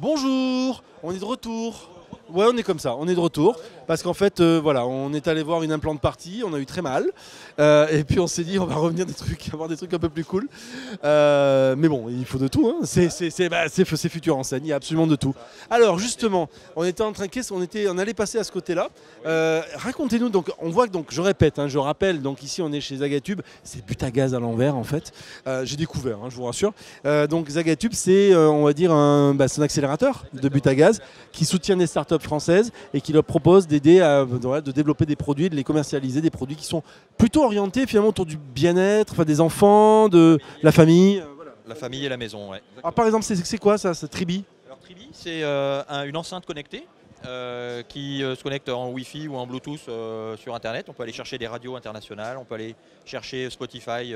Bonjour, on est de retour. Ouais, on est comme ça, on est de retour. Parce qu'en fait, voilà, on est allé voir une implante partie, on a eu très mal. Et puis on s'est dit, on va revenir avoir des trucs un peu plus cool. Mais bon, il faut de tout, hein. C'est futur enseigne, il y a absolument de tout. Alors justement, on était en train on allait passer à ce côté-là. Racontez-nous, donc on voit que, donc, je répète, hein, je rappelle, donc ici on est chez Zagatube, c'est Butagaz à l'envers en fait. J'ai découvert, hein, je vous rassure. Donc Zagatube, c'est on va dire c'est un accélérateur de Butagaz qui soutient des startups françaises et qui leur propose d'aider à de développer des produits, de les commercialiser, des produits qui sont plutôt orientés finalement autour du bien-être, enfin, des enfants, de la famille. Voilà. La famille et la maison, ouais. Alors, par exemple, c'est quoi ça, ce Tribi? Alors Tribi, c'est une enceinte connectée qui se connecte en Wi-Fi ou en Bluetooth sur Internet. On peut aller chercher des radios internationales, on peut aller chercher Spotify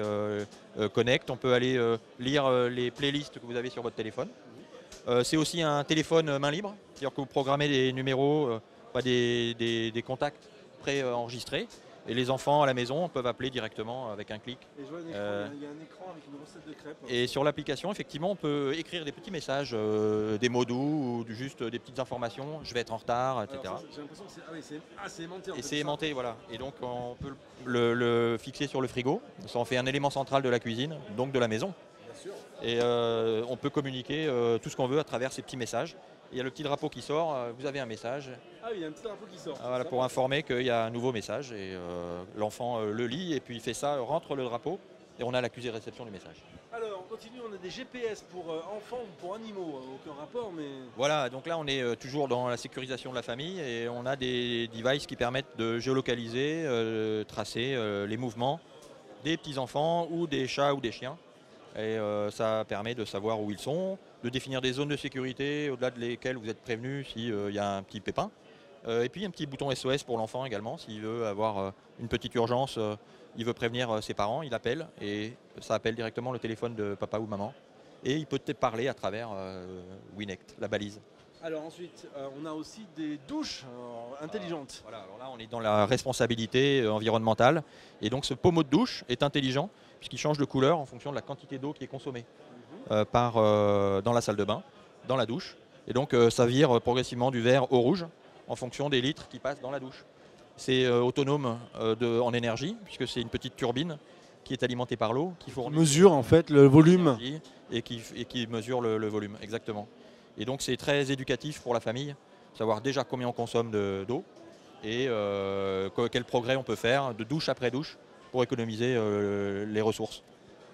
Connect, on peut aller lire les playlists que vous avez sur votre téléphone. C'est aussi un téléphone main libre, c'est-à-dire que vous programmez des numéros, des contacts pré-enregistrés. Et les enfants à la maison peuvent appeler directement avec un clic. Et je vois il y a un écran avec une recette de crêpes. Et sur l'application, effectivement, on peut écrire des petits messages, des mots doux ou juste des petites informations. Je vais être en retard, etc. J'ai l'impression que c'est aimanté. Et c'est aimanté, voilà. Et donc on peut le fixer sur le frigo. Ça en fait un élément central de la cuisine, donc de la maison. Et on peut communiquer tout ce qu'on veut à travers ces petits messages. Il y a le petit drapeau qui sort, vous avez un message. Ah oui, il y a un petit drapeau qui sort. Voilà, pour informer qu'il y a un nouveau message. Et l'enfant le lit et puis il fait ça, rentre le drapeau et on a l'accusé de réception du message. Alors on continue, on a des GPS pour enfants ou pour animaux, aucun rapport mais... Voilà, donc là on est toujours dans la sécurisation de la famille et on a des devices qui permettent de géolocaliser, tracer les mouvements des petits-enfants ou des chats ou des chiens. Et ça permet de savoir où ils sont, de définir des zones de sécurité au-delà de lesquelles vous êtes prévenu s'il y a un petit pépin. Et puis un petit bouton SOS pour l'enfant également, s'il veut avoir une petite urgence, il veut prévenir ses parents, il appelle et ça appelle directement le téléphone de papa ou maman. Et il peut peut-être parler à travers Winect, la balise. Alors ensuite, on a aussi des douches intelligentes. Voilà, alors là on est dans la responsabilité environnementale et donc ce pommeau de douche est intelligent puisqu'il change de couleur en fonction de la quantité d'eau qui est consommée dans la salle de bain, dans la douche. Et donc ça vire progressivement du vert au rouge en fonction des litres qui passent dans la douche. C'est autonome en énergie puisque c'est une petite turbine qui est alimentée par l'eau, qui fournit mesure en fait le volume et qui mesure le volume, exactement. Et donc c'est très éducatif pour la famille, savoir déjà combien on consomme d'eau et quel progrès on peut faire de douche après douche pour économiser les ressources.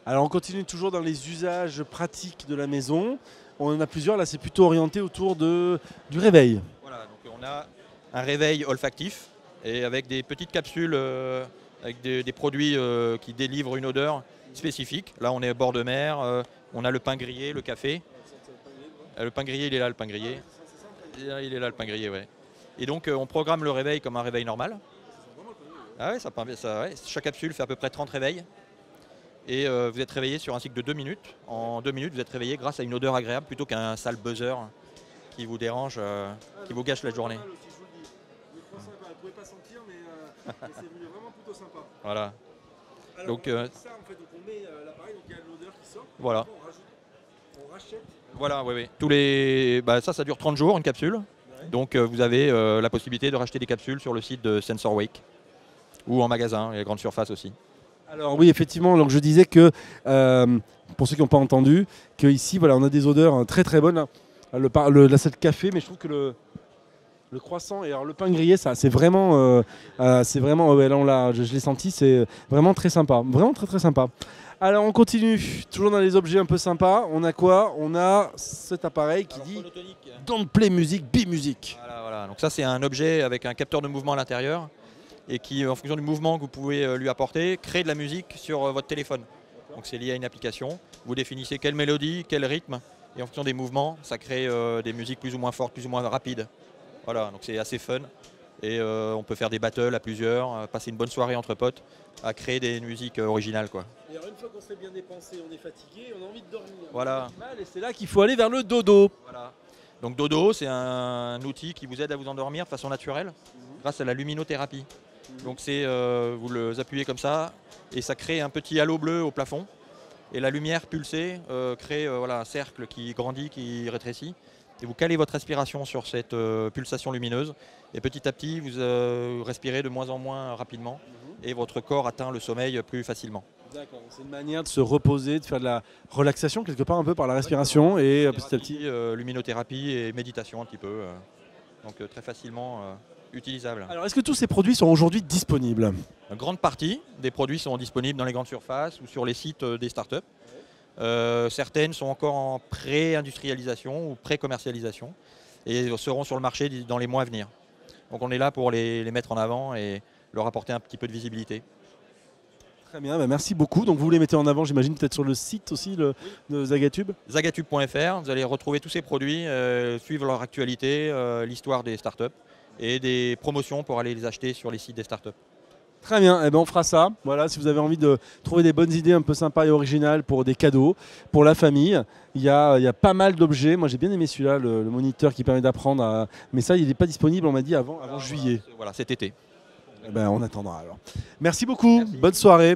Alors on continue toujours dans les usages pratiques de la maison. On en a plusieurs, là c'est plutôt orienté autour du réveil. Voilà, donc on a un réveil olfactif et avec des petites capsules avec des produits qui délivrent une odeur spécifique. Là on est au bord de mer, on a le pain grillé, le café. Le pain grillé, il est là le pain grillé. Il est là le pain grillé, ouais. Et donc on programme le réveil comme un réveil normal. Ah ouais, ouais. Chaque capsule fait à peu près 30 réveils. Et vous êtes réveillé sur un cycle de 2 minutes. En 2 minutes, vous êtes réveillé grâce à une odeur agréable plutôt qu'un sale buzzer qui vous dérange, qui vous gâche la journée. Vous ne pouvez pas sentir, mais c'est vraiment plutôt sympa. Voilà. Alors, donc, on met l'appareil, donc il y a l'odeur qui sort. Voilà. On rachète. Voilà, oui. Ça dure 30 jours, une capsule. Ouais. Donc vous avez la possibilité de racheter des capsules sur le site de SensorWake ou en magasin, et à grande surface aussi. Alors oui, effectivement, donc je disais que, pour ceux qui n'ont pas entendu, qu'ici, voilà, on a des odeurs très très bonnes. Là, c'est le café, mais je trouve que le croissant et alors, le pain grillé, ça, c'est vraiment, ouais, là, je l'ai senti, c'est vraiment très sympa. Vraiment très très sympa. Alors on continue, toujours dans les objets un peu sympas. On a quoi? On a cet appareil qui dit Don't play music, be music. Voilà. Donc ça c'est un objet avec un capteur de mouvement à l'intérieur et qui, en fonction du mouvement que vous pouvez lui apporter, crée de la musique sur votre téléphone. Donc c'est lié à une application. Vous définissez quelle mélodie, quel rythme, et en fonction des mouvements, ça crée des musiques plus ou moins fortes, plus ou moins rapides. Voilà, donc c'est assez fun. Et on peut faire des battles à plusieurs, passer une bonne soirée entre potes, à créer des musiques originales, quoi. Et alors une fois qu'on s'est bien dépensé, on est fatigué, on a envie de dormir. Voilà. Et c'est là qu'il faut aller vers le dodo. Voilà. Donc dodo, c'est un outil qui vous aide à vous endormir de façon naturelle grâce à la luminothérapie. Donc vous le appuyez comme ça et ça crée un petit halo bleu au plafond. Et la lumière pulsée crée un cercle qui grandit, qui rétrécit. et vous calez votre respiration sur cette pulsation lumineuse. Et petit à petit, vous respirez de moins en moins rapidement et votre corps atteint le sommeil plus facilement. D'accord, c'est une manière de se reposer, de faire de la relaxation quelque part un peu par la respiration et petit à petit. Luminothérapie et méditation un petit peu. Donc très facilement utilisable. Alors est-ce que tous ces produits sont aujourd'hui disponibles? Une grande partie des produits sont disponibles dans les grandes surfaces ou sur les sites des startups. Certaines sont encore en pré-industrialisation ou pré-commercialisation et seront sur le marché dans les mois à venir. Donc on est là pour les mettre en avant et leur apporter un petit peu de visibilité. Très bien, bah merci beaucoup. Donc vous les mettez en avant, j'imagine, peut-être sur le site aussi de Zagatube. Zagatube.fr, vous allez retrouver tous ces produits, suivre leur actualité, l'histoire des startups et des promotions pour aller les acheter sur les sites des startups. Très bien, on fera ça. Voilà, si vous avez envie de trouver des bonnes idées un peu sympas et originales pour des cadeaux, pour la famille, il y a pas mal d'objets. Moi j'ai bien aimé celui-là, le moniteur qui permet d'apprendre. Mais ça, il n'est pas disponible, on m'a dit, avant juillet. Voilà, cet été. On attendra alors. Merci beaucoup, Merci. bonne soirée.